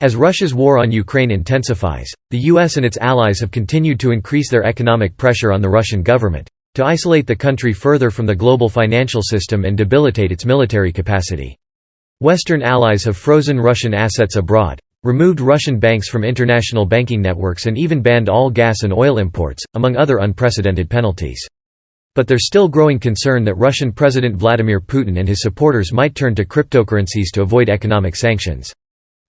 As Russia's war on Ukraine intensifies, the US and its allies have continued to increase their economic pressure on the Russian government, to isolate the country further from the global financial system and debilitate its military capacity. Western allies have frozen Russian assets abroad, removed Russian banks from international banking networks and even banned all gas and oil imports, among other unprecedented penalties. But there's still growing concern that Russian President Vladimir Putin and his supporters might turn to cryptocurrencies to avoid economic sanctions.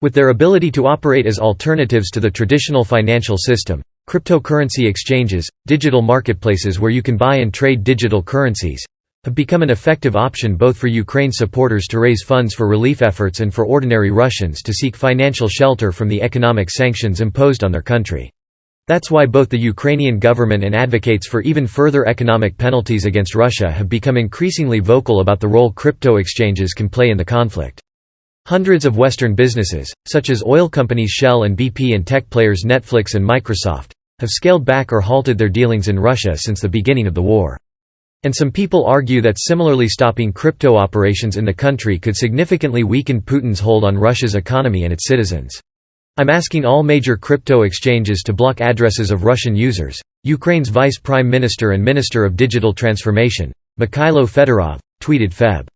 With their ability to operate as alternatives to the traditional financial system, cryptocurrency exchanges, digital marketplaces where you can buy and trade digital currencies, have become an effective option both for Ukraine supporters to raise funds for relief efforts and for ordinary Russians to seek financial shelter from the economic sanctions imposed on their country. That's why both the Ukrainian government and advocates for even further economic penalties against Russia have become increasingly vocal about the role crypto exchanges can play in the conflict. Hundreds of Western businesses, such as oil companies Shell and BP and tech players Netflix and Microsoft, have scaled back or halted their dealings in Russia since the beginning of the war. And some people argue that similarly stopping crypto operations in the country could significantly weaken Putin's hold on Russia's economy and its citizens. "I'm asking all major crypto exchanges to block addresses of Russian users," Ukraine's Vice Prime Minister and Minister of Digital Transformation, Mikhailo Fedorov, tweeted Feb.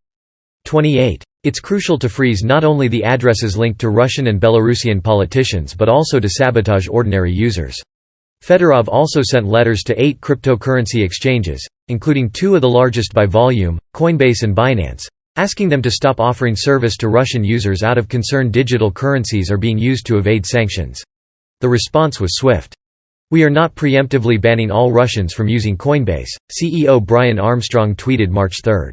28. It's crucial to freeze not only the addresses linked to Russian and Belarusian politicians but also to sabotage ordinary users. Fedorov also sent letters to 8 cryptocurrency exchanges, including 2 of the largest by volume, Coinbase and Binance, asking them to stop offering service to Russian users out of concern digital currencies are being used to evade sanctions. The response was swift. "We are not preemptively banning all Russians from using Coinbase," CEO Brian Armstrong tweeted March 3.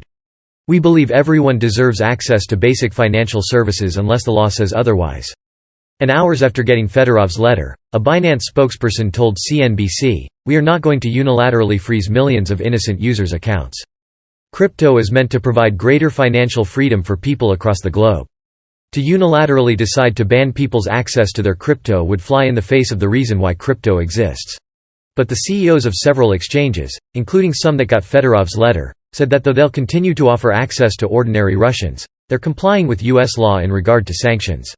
"We believe everyone deserves access to basic financial services unless the law says otherwise." And hours after getting Fedorov's letter, a Binance spokesperson told CNBC, "We are not going to unilaterally freeze millions of innocent users' accounts. Crypto is meant to provide greater financial freedom for people across the globe. To unilaterally decide to ban people's access to their crypto would fly in the face of the reason why crypto exists." But the CEOs of several exchanges, including some that got Fedorov's letter, said that though they'll continue to offer access to ordinary Russians, they're complying with U.S. law in regard to sanctions.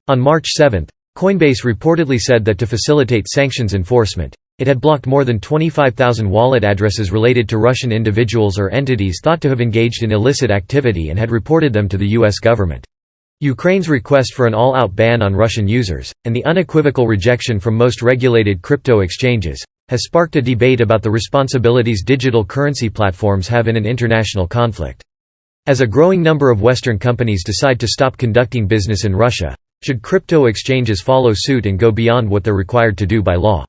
On March 7, Coinbase reportedly said that to facilitate sanctions enforcement, it had blocked more than 25,000 wallet addresses related to Russian individuals or entities thought to have engaged in illicit activity and had reported them to the U.S. government. Ukraine's request for an all-out ban on Russian users, and the unequivocal rejection from most regulated crypto exchanges, has sparked a debate about the responsibilities digital currency platforms have in an international conflict. As a growing number of Western companies decide to stop conducting business in Russia, should crypto exchanges follow suit and go beyond what they're required to do by law?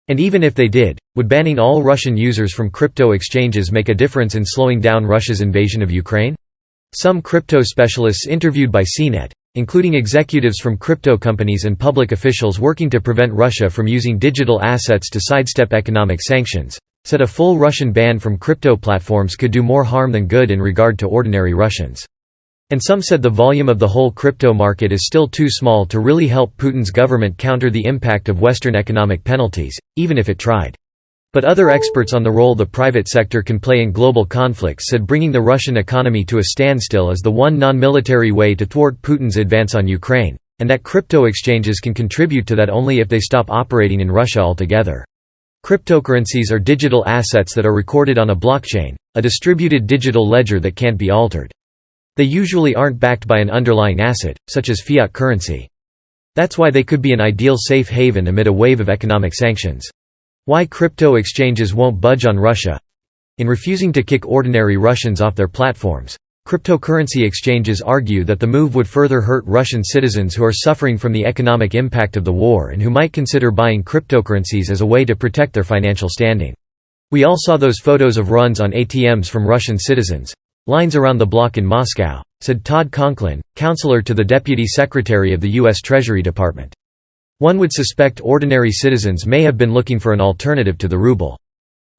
And even if they did, would banning all Russian users from crypto exchanges make a difference in slowing down Russia's invasion of Ukraine? Some crypto specialists interviewed by CNET, including executives from crypto companies and public officials working to prevent Russia from using digital assets to sidestep economic sanctions, said a full Russian ban from crypto platforms could do more harm than good in regard to ordinary Russians. And some said the volume of the whole crypto market is still too small to really help Putin's government counter the impact of Western economic penalties, even if it tried. But other experts on the role the private sector can play in global conflicts said bringing the Russian economy to a standstill is the one non-military way to thwart Putin's advance on Ukraine, and that crypto exchanges can contribute to that only if they stop operating in Russia altogether. Cryptocurrencies are digital assets that are recorded on a blockchain, a distributed digital ledger that can't be altered. They usually aren't backed by an underlying asset, such as fiat currency. That's why they could be an ideal safe haven amid a wave of economic sanctions. Why crypto exchanges won't budge on Russia? In refusing to kick ordinary Russians off their platforms, cryptocurrency exchanges argue that the move would further hurt Russian citizens who are suffering from the economic impact of the war and who might consider buying cryptocurrencies as a way to protect their financial standing. "We all saw those photos of runs on ATMs from Russian citizens. Lines around the block in Moscow," said Todd Conklin, counselor to the Deputy Secretary of the U.S. Treasury Department. One would suspect ordinary citizens may have been looking for an alternative to the ruble.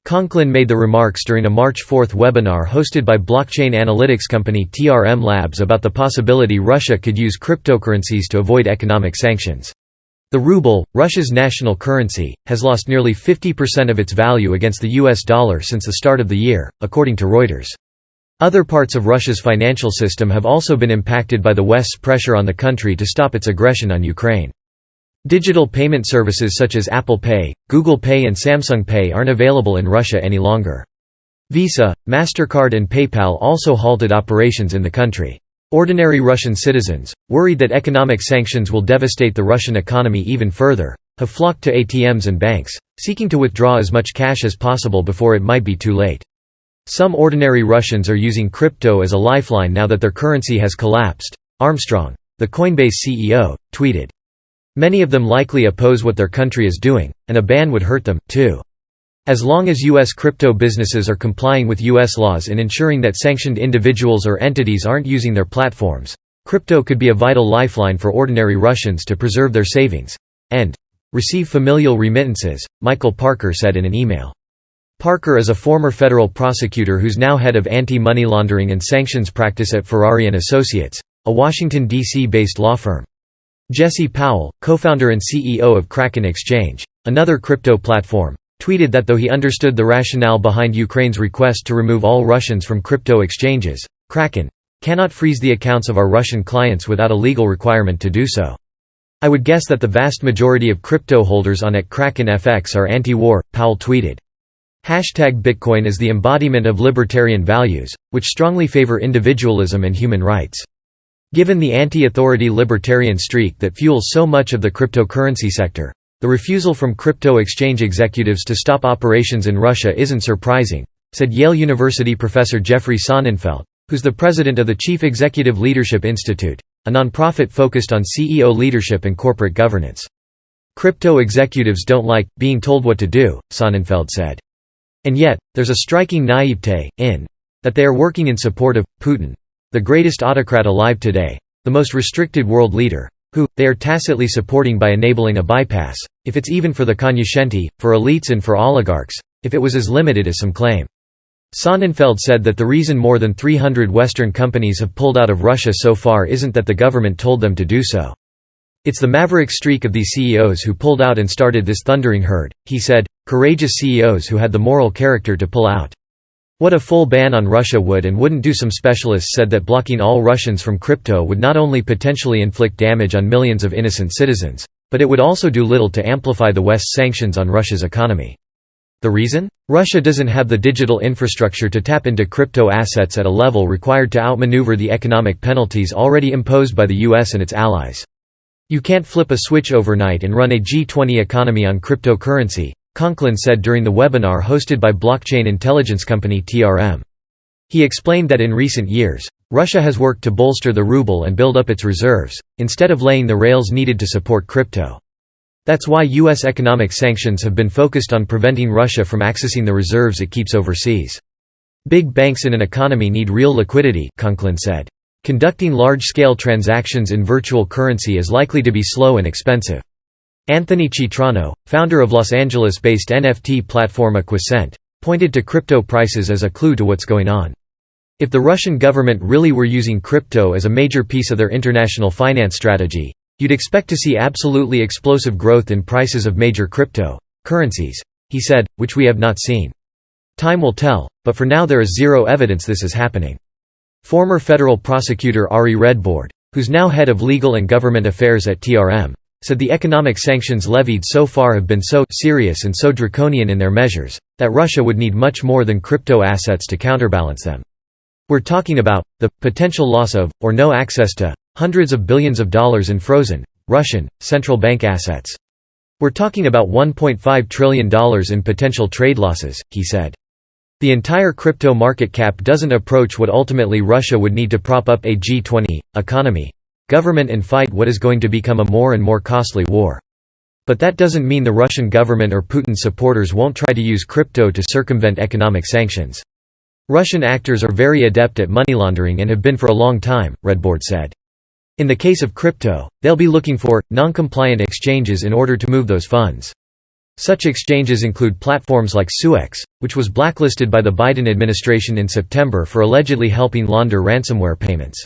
Conklin made the remarks during a March 4 webinar hosted by blockchain analytics company TRM Labs about the possibility Russia could use cryptocurrencies to avoid economic sanctions. The ruble, Russia's national currency, has lost nearly 50% of its value against the US dollar since the start of the year, according to Reuters. Other parts of Russia's financial system have also been impacted by the West's pressure on the country to stop its aggression on Ukraine. Digital payment services such as Apple Pay, Google Pay and Samsung Pay aren't available in Russia any longer. Visa, MasterCard and PayPal also halted operations in the country. Ordinary Russian citizens, worried that economic sanctions will devastate the Russian economy even further, have flocked to ATMs and banks, seeking to withdraw as much cash as possible before it might be too late. Some ordinary Russians are using crypto as a lifeline now that their currency has collapsed, Armstrong, the Coinbase CEO, tweeted. Many of them likely oppose what their country is doing, and a ban would hurt them, too. As long as U.S. crypto businesses are complying with U.S. laws in ensuring that sanctioned individuals or entities aren't using their platforms, crypto could be a vital lifeline for ordinary Russians to preserve their savings and receive familial remittances, Michael Parker said in an email. Parker is a former federal prosecutor who's now head of anti-money laundering and sanctions practice at Ferrari & Associates, a Washington, D.C.-based law firm. Jesse Powell, co-founder and CEO of Kraken Exchange, another crypto platform, tweeted that though he understood the rationale behind Ukraine's request to remove all Russians from crypto exchanges, Kraken cannot freeze the accounts of our Russian clients without a legal requirement to do so. I would guess that the vast majority of crypto holders on at Kraken FX are anti-war, Powell tweeted. #Bitcoin is the embodiment of libertarian values, which strongly favor individualism and human rights. Given the anti-authority libertarian streak that fuels so much of the cryptocurrency sector, the refusal from crypto exchange executives to stop operations in Russia isn't surprising, said Yale University professor Jeffrey Sonnenfeld, who's the president of the Chief Executive Leadership Institute, a nonprofit focused on CEO leadership and corporate governance. Crypto executives don't like being told what to do, Sonnenfeld said. And yet, there's a striking naivete in that they are working in support of Putin, the greatest autocrat alive today, the most restricted world leader, who they are tacitly supporting by enabling a bypass, if it's even for the cognoscenti, for elites and for oligarchs, if it was as limited as some claim. Sonnenfeld said that the reason more than 300 Western companies have pulled out of Russia so far isn't that the government told them to do so. It's the maverick streak of these CEOs who pulled out and started this thundering herd, he said, courageous CEOs who had the moral character to pull out. What a full ban on Russia would and wouldn't do. Some specialists said that blocking all Russians from crypto would not only potentially inflict damage on millions of innocent citizens, but it would also do little to amplify the West's sanctions on Russia's economy. The reason? Russia doesn't have the digital infrastructure to tap into crypto assets at a level required to outmaneuver the economic penalties already imposed by the US and its allies. You can't flip a switch overnight and run a G20 economy on cryptocurrency, Conklin said during the webinar hosted by blockchain intelligence company TRM. He explained that in recent years, Russia has worked to bolster the ruble and build up its reserves, instead of laying the rails needed to support crypto. That's why U.S. economic sanctions have been focused on preventing Russia from accessing the reserves it keeps overseas. Big banks in an economy need real liquidity, Conklin said. Conducting large-scale transactions in virtual currency is likely to be slow and expensive. Anthony Citrano, founder of Los Angeles-based NFT platform Acquisent, pointed to crypto prices as a clue to what's going on. If the Russian government really were using crypto as a major piece of their international finance strategy, you'd expect to see absolutely explosive growth in prices of major crypto currencies, he said, which we have not seen. Time will tell, but for now there is zero evidence this is happening. Former federal prosecutor Ari Redbord, who's now head of legal and government affairs at TRM, said the economic sanctions levied so far have been so serious and so draconian in their measures, that Russia would need much more than crypto assets to counterbalance them. We're talking about the potential loss of, or no access to, hundreds of billions of dollars in frozen, Russian, central bank assets. We're talking about $1.5 trillion in potential trade losses, he said. The entire crypto market cap doesn't approach what ultimately Russia would need to prop up a G20 economy, government and fight what is going to become a more and more costly war. But that doesn't mean the Russian government or Putin supporters won't try to use crypto to circumvent economic sanctions. Russian actors are very adept at money laundering and have been for a long time, Redbord said. In the case of crypto, they'll be looking for non-compliant exchanges in order to move those funds. Such exchanges include platforms like Suex, which was blacklisted by the Biden administration in September for allegedly helping launder ransomware payments.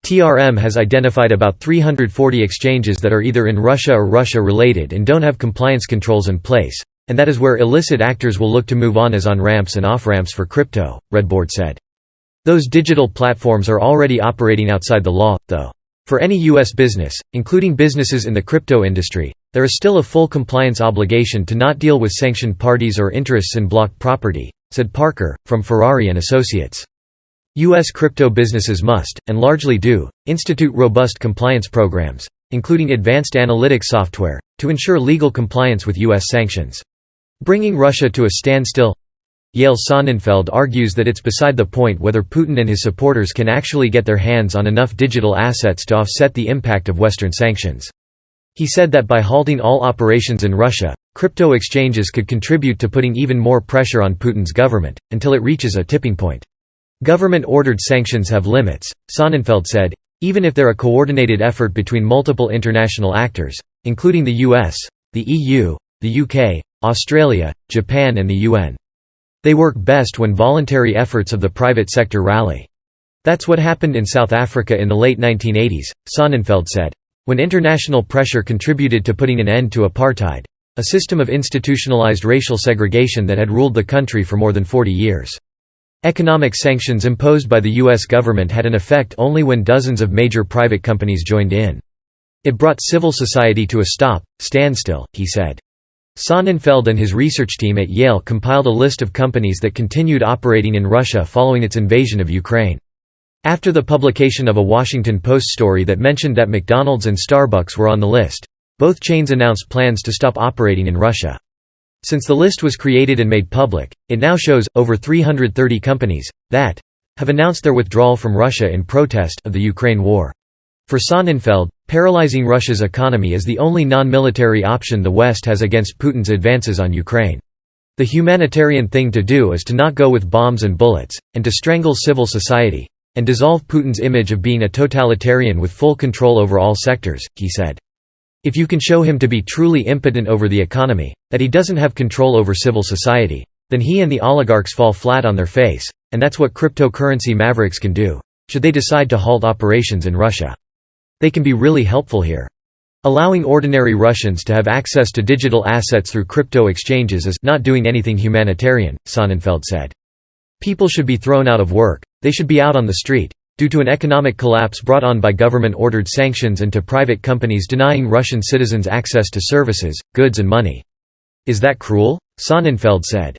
TRM has identified about 340 exchanges that are either in Russia or Russia-related and don't have compliance controls in place, and that is where illicit actors will look to move on as on-ramps and off-ramps for crypto, Redbord said. Those digital platforms are already operating outside the law, though. For any U.S. business, including businesses in the crypto industry, there is still a full compliance obligation to not deal with sanctioned parties or interests in blocked property, said Parker, from Ferrari & Associates. U.S. crypto businesses must, and largely do, institute robust compliance programs, including advanced analytics software, to ensure legal compliance with U.S. sanctions. Bringing Russia to a standstill? Yael Sonnenfeld argues that it's beside the point whether Putin and his supporters can actually get their hands on enough digital assets to offset the impact of Western sanctions. He said that by halting all operations in Russia, crypto exchanges could contribute to putting even more pressure on Putin's government, until it reaches a tipping point. Government-ordered sanctions have limits, Sonnenfeld said, even if they're a coordinated effort between multiple international actors, including the US, the EU, the UK, Australia, Japan and the UN. They work best when voluntary efforts of the private sector rally. That's what happened in South Africa in the late 1980s, Sonnenfeld said, when international pressure contributed to putting an end to apartheid, a system of institutionalized racial segregation that had ruled the country for more than 40 years. Economic sanctions imposed by the U.S. government had an effect only when dozens of major private companies joined in. It brought civil society to a standstill, he said. Sonnenfeld and his research team at Yale compiled a list of companies that continued operating in Russia following its invasion of Ukraine. After the publication of a Washington Post story that mentioned that McDonald's and Starbucks were on the list, both chains announced plans to stop operating in Russia. Since the list was created and made public, it now shows over 330 companies that have announced their withdrawal from Russia in protest of the Ukraine war. For Sonnenfeld, paralyzing Russia's economy is the only non-military option the West has against Putin's advances on Ukraine. The humanitarian thing to do is to not go with bombs and bullets, and to strangle civil society, and dissolve Putin's image of being a totalitarian with full control over all sectors, he said. If you can show him to be truly impotent over the economy, that he doesn't have control over civil society, then he and the oligarchs fall flat on their face, and that's what cryptocurrency mavericks can do, should they decide to halt operations in Russia. They can be really helpful here. Allowing ordinary Russians to have access to digital assets through crypto exchanges is not doing anything humanitarian, Sonnenfeld said. People should be thrown out of work, they should be out on the street, due to an economic collapse brought on by government-ordered sanctions and to private companies denying Russian citizens access to services, goods and money. Is that cruel? Sonnenfeld said.